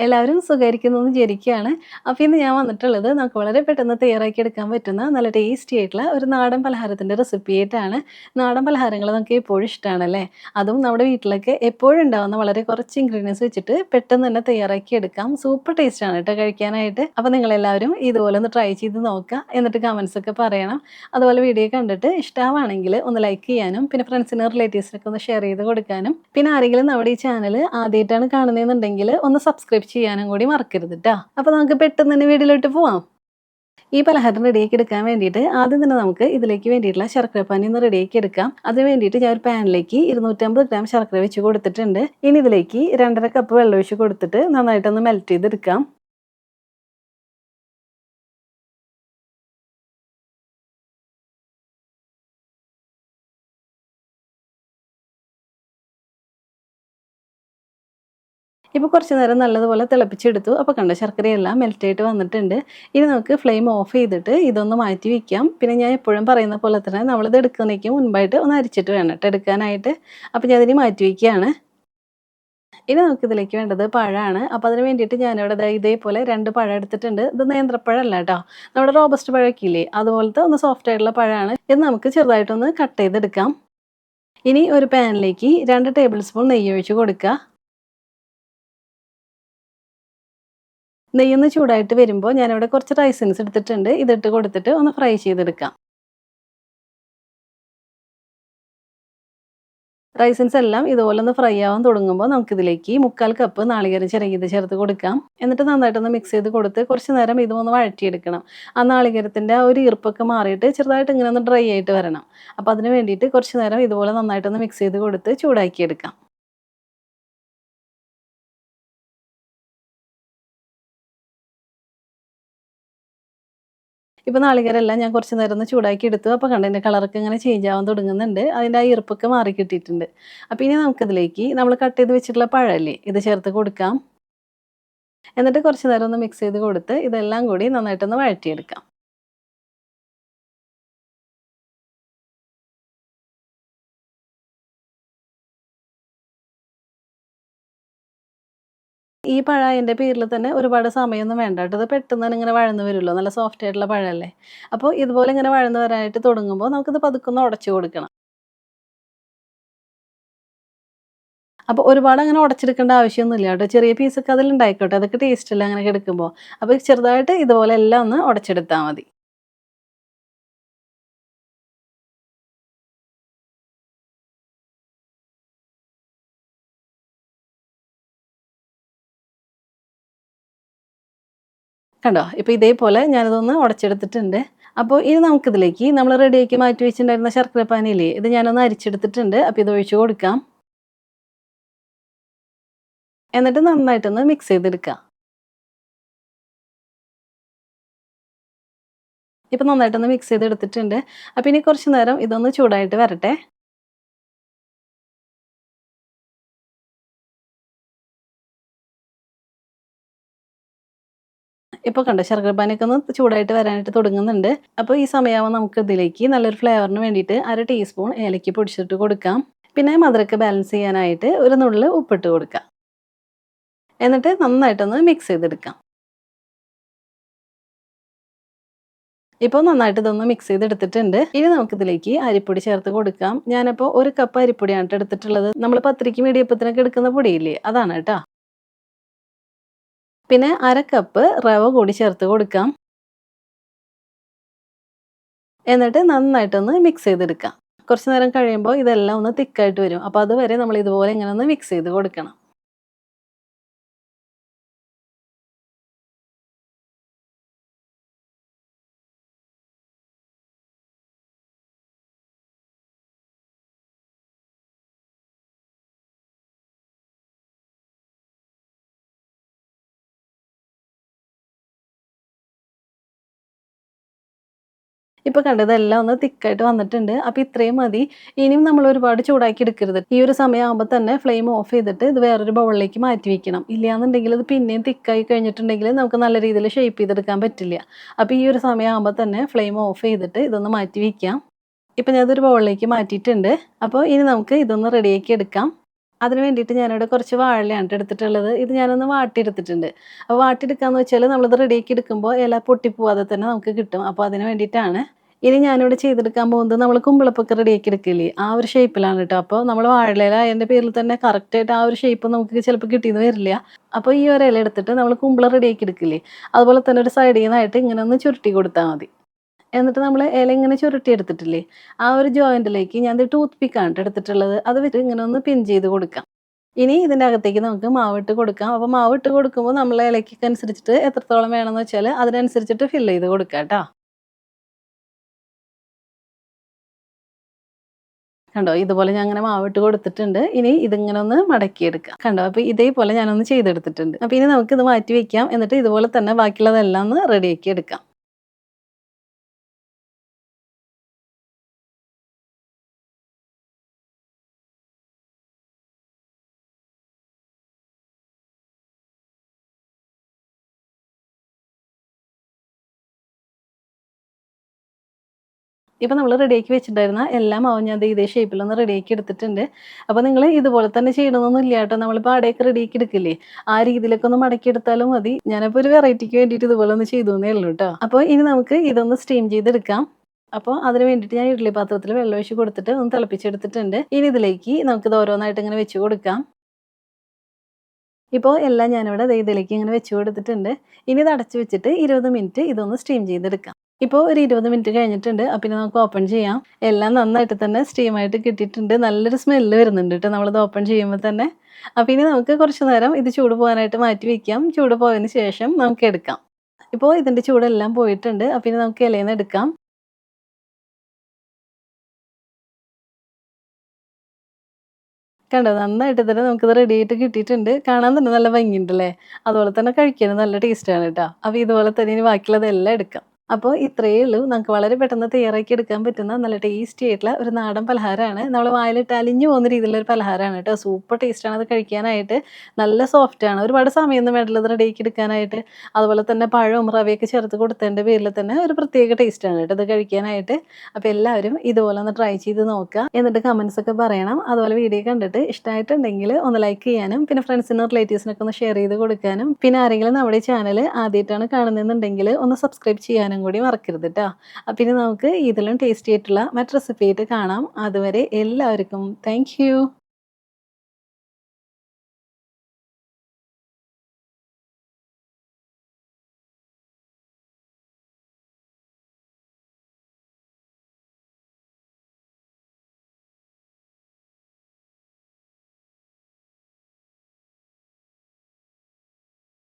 എല്ലാവരും സുഖായിരിക്കുന്നു എന്ന് വിചാരിക്കുകയാണ്. അപ്പോൾ ഇന്ന് ഞാൻ വന്നിട്ടുള്ളത് നമുക്ക് വളരെ പെട്ടെന്ന് തയ്യാറാക്കി എടുക്കാൻ പറ്റുന്ന നല്ല ടേസ്റ്റി ആയിട്ടുള്ള ഒരു നാടൻ പലഹാരത്തിൻ്റെ റെസിപ്പി ആയിട്ടാണ്. നാടൻ പലഹാരങ്ങൾ നമുക്ക് എപ്പോഴും ഇഷ്ടമാണല്ലേ? അതും നമ്മുടെ വീട്ടിലൊക്കെ എപ്പോഴും ഉണ്ടാവുന്ന വളരെ കുറച്ച് ഇൻഗ്രീഡിയൻസ് വെച്ചിട്ട് പെട്ടെന്ന് തന്നെ തയ്യാറാക്കി എടുക്കാം. സൂപ്പർ ടേസ്റ്റാണ് കേട്ടോ കഴിക്കാനായിട്ട്. അപ്പോൾ നിങ്ങളെല്ലാവരും ഇതുപോലെ ഒന്ന് ട്രൈ ചെയ്ത് നോക്കുക. എന്നിട്ട് കമൻസ് ഒക്കെ പറയണം. അതുപോലെ വീഡിയോ കണ്ടിട്ട് ഇഷ്ടമാണെങ്കിൽ ഒന്ന് ലൈക്ക് ചെയ്യാനും പിന്നെ ഫ്രണ്ട്സിനും റിലേറ്റീവ്സിനൊക്കെ ഒന്ന് ഷെയർ ചെയ്ത് കൊടുക്കാനും പിന്നെ ആരെങ്കിലും നമ്മുടെ ഈ ചാനൽ ആദ്യമായിട്ടാണ് കാണുന്നതെന്നുണ്ടെങ്കിൽ ഒന്ന് സബ്സ്ക്രൈബ് ചെയ്യാനും കൂടി മറക്കരുത് ട്ടോ. അപ്പോൾ നമുക്ക് പെട്ടെന്ന് തന്നെ വീഡിയോയിലോട്ട് പോവാം. ഈ പലഹാരം റെഡിയാക്കി എടുക്കാൻ വേണ്ടിയിട്ട് ആദ്യം തന്നെ നമുക്ക് ഇതിലേക്ക് വേണ്ടിയിട്ടുള്ള ശർക്കരപ്പാനി ഒന്ന് റെഡിയാക്കി എടുക്കാം. അതിന് വേണ്ടിയിട്ട് ഞാൻ ഒരു പാനിലേക്ക് 250 ഗ്രാം ശർക്കര വെച്ച് കൊടുത്തിട്ടുണ്ട്. ഇനി ഇതിലേക്ക് 2.5 കപ്പ് വെള്ളം ഒഴിച്ച് കൊടുത്തിട്ട് നന്നായിട്ടൊന്ന് മെൽറ്റ് ചെയ്തെടുക്കാം. ഇപ്പോൾ കുറച്ച് നേരം നല്ലതുപോലെ തിളപ്പിച്ചെടുത്തു. അപ്പോൾ കണ്ടോ ശർക്കരയെല്ലാം മെൽറ്റായിട്ട് വന്നിട്ടുണ്ട്. ഇനി നമുക്ക് ഫ്ലെയിം ഓഫ് ചെയ്തിട്ട് ഇതൊന്ന് മാറ്റി വയ്ക്കാം. പിന്നെ ഞാൻ എപ്പോഴും പറയുന്ന പോലെ തന്നെ നമ്മളിത് എടുക്കുന്നതിന് മുൻപായിട്ട് ഒന്ന് അരിച്ചിട്ട് വേണം കേട്ടോ എടുക്കാനായിട്ട്. അപ്പോൾ ഞാൻ അതിന് മാറ്റി വയ്ക്കുകയാണ്. ഇനി നമുക്കിതിലേക്ക് വേണ്ടത് പഴമാണ്. അപ്പോൾ അതിന് വേണ്ടിയിട്ട് ഞാനിവിടെ ദാ ഇതേപോലെ 2 പഴം എടുത്തിട്ടുണ്ട്. ഇത് നേന്ത്രപ്പഴമല്ല കേട്ടോ. നമ്മുടെ റോബസ്റ്റ് പഴമൊക്കെ ഇല്ലേ അതുപോലത്തെ ഒന്ന് സോഫ്റ്റ് ആയിട്ടുള്ള പഴമാണ്. ഇത് നമുക്ക് ചെറുതായിട്ടൊന്ന് കട്ട് ചെയ്തെടുക്കാം. ഇനി ഒരു പാനിലേക്ക് 2 ടേബിൾ സ്പൂൺ നെയ്യ് ഒഴിച്ച് കൊടുക്കുക. നെയ്യൊന്ന് ചൂടായിട്ട് വരുമ്പോൾ ഞാനിവിടെ കുറച്ച് റൈസിൻസ് എടുത്തിട്ടുണ്ട്. ഇതിട്ട് കൊടുത്തിട്ട് ഒന്ന് ഫ്രൈ ചെയ്തെടുക്കാം. റൈസിൻസ് എല്ലാം ഇതുപോലെ ഒന്ന് ഫ്രൈ ആവാൻ തുടങ്ങുമ്പോൾ നമുക്കിതിലേക്ക് 3/4 കപ്പ് നാളികേരം ചിരകിയത് ചേർത്ത് കൊടുക്കാം. എന്നിട്ട് നന്നായിട്ടൊന്ന് മിക്സ് ചെയ്ത് കൊടുത്ത് കുറച്ച് നേരം ഇതൊന്ന് വഴറ്റിയെടുക്കണം. ആ നാളികേരത്തിൻ്റെ ആ ഒരു ഈർപ്പൊക്കെ മാറിയിട്ട് ചെറുതായിട്ട് ഇങ്ങനെ ഒന്ന് ഡ്രൈ ആയിട്ട് വരണം. അപ്പോൾ അതിന് വേണ്ടിയിട്ട് കുറച്ച് നേരം ഇതുപോലെ നന്നായിട്ടൊന്ന് മിക്സ് ചെയ്ത് കൊടുത്ത് ചൂടാക്കിയെടുക്കാം. ഇപ്പോൾ നാളികേരമെല്ലാം ഞാൻ കുറച്ച് നേരം ഒന്ന് ചൂടാക്കി എടുത്തു. അപ്പോൾ കണ്ടോ അതിൻ്റെ കളറൊക്കെ ഇങ്ങനെ ചേഞ്ച് ആവാൻ തുടങ്ങുന്നുണ്ട്. അതിൻ്റെ ആ ഈർപ്പൊക്കെ മാറി കിട്ടിയിട്ടുണ്ട്. അപ്പോൾ ഇനി നമുക്കിതിലേക്ക് നമ്മൾ കട്ട് ചെയ്ത് വെച്ചിട്ടുള്ള പഴമില്ലേ ഇത് ചേർത്ത് കൊടുക്കാം. എന്നിട്ട് കുറച്ച് നേരം ഒന്ന് മിക്സ് ചെയ്ത് കൊടുത്ത് ഇതെല്ലാം കൂടി നന്നായിട്ടൊന്ന് വഴറ്റിയെടുക്കാം. ഈ പഴം അതിൻ്റെ പേരിൽ തന്നെ ഒരുപാട് സമയമൊന്നും വേണ്ട കേട്ടോ. ഇത് പെട്ടെന്ന് തന്നെ ഇങ്ങനെ വഴന്ന് വരുമല്ലോ. നല്ല സോഫ്റ്റ് ആയിട്ടുള്ള പഴമല്ലേ. അപ്പോൾ ഇതുപോലെ ഇങ്ങനെ വഴന്ന് വരാനായിട്ട് തുടങ്ങുമ്പോൾ നമുക്കിത് പതുക്കെ ഒന്ന് ഉടച്ചു കൊടുക്കണം. അപ്പോൾ ഒരുപാട് അങ്ങനെ ഉടച്ചെടുക്കേണ്ട ആവശ്യമൊന്നുമില്ല കേട്ടോ. ചെറിയ പീസൊക്കെ അതിലുണ്ടായിക്കോട്ടെ. അതൊക്കെ ടേസ്റ്റല്ലേ അങ്ങനെയൊക്കെ എടുക്കുമ്പോൾ. അപ്പോൾ ചെറുതായിട്ട് ഇതുപോലെ എല്ലാം ഒന്ന് ഉടച്ചെടുത്താൽ മതി. കണ്ടോ? ഇപ്പോൾ ഇതേപോലെ ഞാനിതൊന്ന് ഉടച്ചെടുത്തിട്ടുണ്ട്. അപ്പോൾ ഇനി നമുക്കിതിലേക്ക് നമ്മൾ റെഡിയാക്കി മാറ്റി വെച്ചിട്ടുണ്ടായിരുന്ന ശർക്കര പാനിയില്ലേ ഇത് ഞാനൊന്ന് അരിച്ചെടുത്തിട്ടുണ്ട്. അപ്പോൾ ഇത് ഒഴിച്ച് കൊടുക്കാം. എന്നിട്ട് നന്നായിട്ടൊന്ന് മിക്സ് ചെയ്തെടുക്കുക. ഇപ്പോൾ നന്നായിട്ടൊന്ന് മിക്സ് ചെയ്തെടുത്തിട്ടുണ്ട്. അപ്പോൾ ഇനി കുറച്ച് നേരം ഇതൊന്ന് ചൂടായിട്ട് വരട്ടെ. ഇപ്പോൾ കണ്ടോ ശർക്കരപ്പാനിയൊക്കെ ഒന്ന് ചൂടായിട്ട് വരാനായിട്ട് തുടങ്ങുന്നുണ്ട്. അപ്പോൾ ഈ സമയമാകുമ്പോൾ നമുക്ക് ഇതിലേക്ക് നല്ലൊരു ഫ്ലേവറിന് വേണ്ടിയിട്ട് 1/2 ടീസ്പൂൺ ഏലക്ക പൊടിച്ചിട്ട് കൊടുക്കാം. പിന്നെ മധുരമൊക്കെ ബാലൻസ് ചെയ്യാനായിട്ട് ഒരു നുള്ള് ഉപ്പിട്ട് കൊടുക്കാം. എന്നിട്ട് നന്നായിട്ടൊന്ന് മിക്സ് ചെയ്തെടുക്കാം. ഇപ്പോൾ നന്നായിട്ട് ഇതൊന്ന് മിക്സ് ചെയ്തെടുത്തിട്ടുണ്ട്. ഇനി നമുക്കിതിലേക്ക് അരിപ്പൊടി ചേർത്ത് കൊടുക്കാം. ഞാനപ്പോൾ 1 കപ്പ് അരിപ്പൊടിയാണ് ട്ടോ എടുത്തിട്ടുള്ളത്. നമ്മൾ പത്തിരിക്കും ഇടിയപ്പത്തിനൊക്കെ എടുക്കുന്ന പൊടിയില്ലേ അതാണ് കേട്ടോ. പിന്നെ 1/2 കപ്പ് റവ കൂടി ചേർത്ത് കൊടുക്കാം. എന്നിട്ട് നന്നായിട്ടൊന്ന് മിക്സ് ചെയ്തെടുക്കാം. കുറച്ച് നേരം കഴിയുമ്പോൾ ഇതെല്ലാം ഒന്ന് തിക്കായിട്ട് വരും. അപ്പോൾ അതുവരെ നമ്മൾ ഇതുപോലെ ഇങ്ങനെ ഒന്ന് മിക്സ് ചെയ്ത് കൊടുക്കണം. ഇപ്പോൾ കണ്ടോ ഇതെല്ലാം ഒന്ന് തിക്കായിട്ട് വന്നിട്ടുണ്ട്. അപ്പോൾ ഇത്രയും മതി. ഇനിയും നമ്മൾ ഒരുപാട് ചൂടാക്കി എടുക്കരുത്. ഈ ഒരു സമയമാകുമ്പോൾ തന്നെ ഫ്ലെയിം ഓഫ് ചെയ്തിട്ട് ഇത് വേറൊരു ബൗളിലേക്ക് മാറ്റി വെക്കണം. ഇല്ലാന്നുണ്ടെങ്കിൽ ഇത് പിന്നെയും തിക്കായി കഴിഞ്ഞിട്ടുണ്ടെങ്കിൽ നമുക്ക് നല്ല രീതിയിൽ ഷേപ്പ് ചെയ്തെടുക്കാൻ പറ്റില്ല. അപ്പോൾ ഈ ഒരു സമയമാകുമ്പോൾ തന്നെ ഫ്ലെയിം ഓഫ് ചെയ്തിട്ട് ഇതൊന്ന് മാറ്റി വയ്ക്കാം. ഇപ്പോൾ ഞാനതൊരു ബൗളിലേക്ക് മാറ്റിയിട്ടുണ്ട്. അപ്പോൾ ഇനി നമുക്ക് ഇതൊന്ന് റെഡിയാക്കി എടുക്കാം. അതിന് വേണ്ടിയിട്ട് ഞാനിവിടെ കുറച്ച് വാഴയിലയാണ് ട്ടോ എടുത്തിട്ടുള്ളത്. ഇത് ഞാനൊന്ന് വാട്ടിയെടുത്തിട്ടുണ്ട്. അപ്പോൾ വാട്ടിയെടുക്കാന്ന് വെച്ചാൽ നമ്മളിത് റെഡിയാക്കി എടുക്കുമ്പോൾ ഇല പൊട്ടിപ്പോവാതെ തന്നെ നമുക്ക് കിട്ടും. അപ്പോൾ അതിന് വേണ്ടിയിട്ടാണ്. ഇനി ഞാനിവിടെ ചെയ്തെടുക്കാൻ പോകുന്നത് നമ്മൾ കുമ്പിളപ്പൊക്കെ റെഡിയാക്കി എടുക്കില്ലേ, ആ ഒരു ഷേപ്പിലാണ് കേട്ടോ. അപ്പോൾ നമ്മൾ വാഴയില അതിൻ്റെ പേരിൽ തന്നെ കറക്റ്റായിട്ട് ആ ഒരു ഷേപ്പ് നമുക്ക് ചിലപ്പോൾ കിട്ടിയെന്ന് വരില്ല. അപ്പോൾ ഈ ഒരു ഇല എടുത്തിട്ട് നമ്മൾ കുമ്പിള റെഡിയാക്കി എടുക്കില്ലേ, അതുപോലെ തന്നെ ഒരു സൈഡിൽ നിന്നായിട്ട് ഇങ്ങനെ ഒന്ന് ചുരുട്ടി കൊടുത്താൽ മതി. എന്നിട്ട് നമ്മൾ ഇല ഇങ്ങനെ ചുരുട്ടി എടുത്തിട്ടില്ലേ, ആ ഒരു ജോയിന്റിലേക്ക് ഞാൻ ടൂത്ത് പിക്കാണ് എടുത്തിട്ടുള്ളത്. അത് വെച്ച് ഇങ്ങനെ ഒന്ന് പിൻ ചെയ്ത് കൊടുക്കാം. ഇനി ഇതിൻ്റെ അകത്തേക്ക് നമുക്ക് മാവിട്ട് കൊടുക്കാം. അപ്പോൾ മാവിട്ട് കൊടുക്കുമ്പോൾ നമ്മൾ ഇലയ്ക്കൊക്കെ അനുസരിച്ചിട്ട് എത്രത്തോളം വേണമെന്ന് വെച്ചാൽ അതിനനുസരിച്ചിട്ട് ഫില്ല് ചെയ്ത് കൊടുക്കാം കേട്ടോ. കണ്ടോ, ഇതുപോലെ ഞാൻ അങ്ങനെ മാവിട്ട് കൊടുത്തിട്ടുണ്ട്. ഇനി ഇതിങ്ങനെ ഒന്ന് മടക്കിയെടുക്കാം. കണ്ടോ, അപ്പോൾ ഇതേപോലെ ഞാനൊന്ന് ചെയ്തെടുത്തിട്ടുണ്ട്. അപ്പോൾ ഇനി നമുക്കിത് മാറ്റി വെക്കാം. എന്നിട്ട് ഇതുപോലെ തന്നെ ബാക്കിയുള്ളതെല്ലാം ഒന്ന് റെഡിയാക്കി എടുക്കാം. ഇപ്പം നമ്മൾ റെഡിയാക്കി വെച്ചിട്ടുണ്ടായിരുന്ന എല്ലാ മാവും ഞാൻ ദേ ഇതേ ഷേപ്പിലൊന്ന് റെഡിയാക്കി എടുത്തിട്ടുണ്ട്. അപ്പോൾ നിങ്ങൾ ഇതുപോലെ തന്നെ ചെയ്യണമെന്നൊന്നും ഇല്ല കേട്ടോ. നമ്മളിപ്പോൾ അടയൊക്കെ റെഡിയാക്കി എടുക്കില്ലേ, ആ രീതിയിലൊക്കെ ഒന്ന് മടക്കിയെടുത്താലും മതി. ഞാനപ്പോൾ ഒരു വെറൈറ്റിക്ക് വേണ്ടിയിട്ട് ഇതുപോലെ ഒന്ന് ചെയ്തു എന്നേ ഉള്ളൂ കേട്ടോ. അപ്പോൾ ഇനി നമുക്ക് ഇതൊന്ന് സ്റ്റീം ചെയ്തെടുക്കാം. അപ്പോൾ അതിന് വേണ്ടിയിട്ട് ഞാൻ ഇഡ്ഡലി പാത്രത്തിൽ വെള്ളം ഒഴിച്ച് കൊടുത്തിട്ട് ഒന്ന് തിളപ്പിച്ചെടുത്തിട്ടുണ്ട്. ഇനി ഇതിലേക്ക് നമുക്കിത് ഓരോന്നായിട്ട് ഇങ്ങനെ വെച്ച് കൊടുക്കാം. ഇപ്പോൾ എല്ലാം ഞാനിവിടെ ദേ ഇതിലേക്ക് ഇങ്ങനെ വെച്ച് കൊടുത്തിട്ടുണ്ട്. ഇനി ഇത് അടച്ച് വെച്ചിട്ട് 20 മിനിറ്റ് ഇതൊന്ന് സ്റ്റീം ചെയ്തെടുക്കാം. ഇപ്പോൾ ഒരു 20 മിനിറ്റ് കഴിഞ്ഞിട്ടുണ്ട്. അപ്പോൾ പിന്നെ നമുക്ക് ഓപ്പൺ ചെയ്യാം. എല്ലാം നന്നായിട്ട് തന്നെ സ്റ്റീമായിട്ട് കിട്ടിയിട്ടുണ്ട്. നല്ലൊരു സ്മെല്ല് വരുന്നുണ്ട് കേട്ടോ നമ്മളിത് ഓപ്പൺ ചെയ്യുമ്പോൾ തന്നെ. അപ്പോൾ ഇനി നമുക്ക് കുറച്ച് നേരം ഇത് ചൂട് പോകാനായിട്ട് മാറ്റി വയ്ക്കാം. ചൂട് പോയതിന് ശേഷം നമുക്ക് എടുക്കാം. ഇപ്പോൾ ഇതിൻ്റെ ചൂടെല്ലാം പോയിട്ടുണ്ട്. അപ്പോൾ ഇനി നമുക്ക് ഇലയിൽ നിന്ന് എടുക്കാം. കണ്ടോ, നന്നായിട്ട് തന്നെ നമുക്കിത് റെഡിയായിട്ട് കിട്ടിയിട്ടുണ്ട്. കാണാൻ തന്നെ നല്ല ഭംഗിയുണ്ടല്ലേ. അതുപോലെ തന്നെ കഴിക്കാനും നല്ല ടേസ്റ്റാണ് കേട്ടോ. അപ്പോൾ ഇതുപോലെ തന്നെ ഇനി ബാക്കിയുള്ളതെല്ലാം എടുക്കാം. അപ്പോൾ ഇത്രയേ ഉള്ളൂ. നമുക്ക് വളരെ പെട്ടെന്ന് തയ്യാറാക്കി എടുക്കാൻ പറ്റുന്ന നല്ല ടേസ്റ്റി ആയിട്ടുള്ള ഒരു നാടൻ പലഹാരമാണ്. നമ്മൾ വായിലിട്ട് അലിഞ്ഞു പോകുന്ന രീതിയിലുള്ള ഒരു പലഹാരമാണ് കേട്ടോ. സൂപ്പർ ടേസ്റ്റാണ് അത് കഴിക്കാനായിട്ട്. നല്ല സോഫ്റ്റാണ്. ഒരുപാട് സമയമൊന്നും വേണ്ടില്ല ഇത് റെഡിയാക്കി എടുക്കാനായിട്ട്. അതുപോലെ തന്നെ പഴവും റവയൊക്കെ ചേർത്ത് കൊടുത്തതിൻ്റെ പേരിൽ തന്നെ ഒരു പ്രത്യേക ടേസ്റ്റാണ് കേട്ടോ ഇത് കഴിക്കാനായിട്ട്. അപ്പോൾ എല്ലാവരും ഇതുപോലെ ഒന്ന് ട്രൈ ചെയ്ത് നോക്കുക. എന്നിട്ട് കമൻസ് ഒക്കെ പറയണം. അതുപോലെ വീഡിയോ കണ്ടിട്ട് ഇഷ്ടമായിട്ടുണ്ടെങ്കിൽ ഒന്ന് ലൈക്ക് ചെയ്യാനും പിന്നെ ഫ്രണ്ട്സിനും റിലേറ്റീവ്സിനൊക്കെ ഒന്ന് ഷെയർ ചെയ്ത് കൊടുക്കാനും പിന്നെ ആരെങ്കിലും നമ്മുടെ ഈ ചാനൽ ആദ്യമായിട്ടാണ് കാണുന്നതെന്നുണ്ടെങ്കിൽ ഒന്ന് സബ്സ്ക്രൈബ് ചെയ്യാനും കൂടി മറക്കരുത് കേട്ടോ. പിന്നെ നമുക്ക് ഇതിലും ടേസ്റ്റി ആയിട്ടുള്ള മറ്റു റെസിപ്പി ആയിട്ട് കാണാം. അതുവരെ എല്ലാവർക്കും താങ്ക് യു.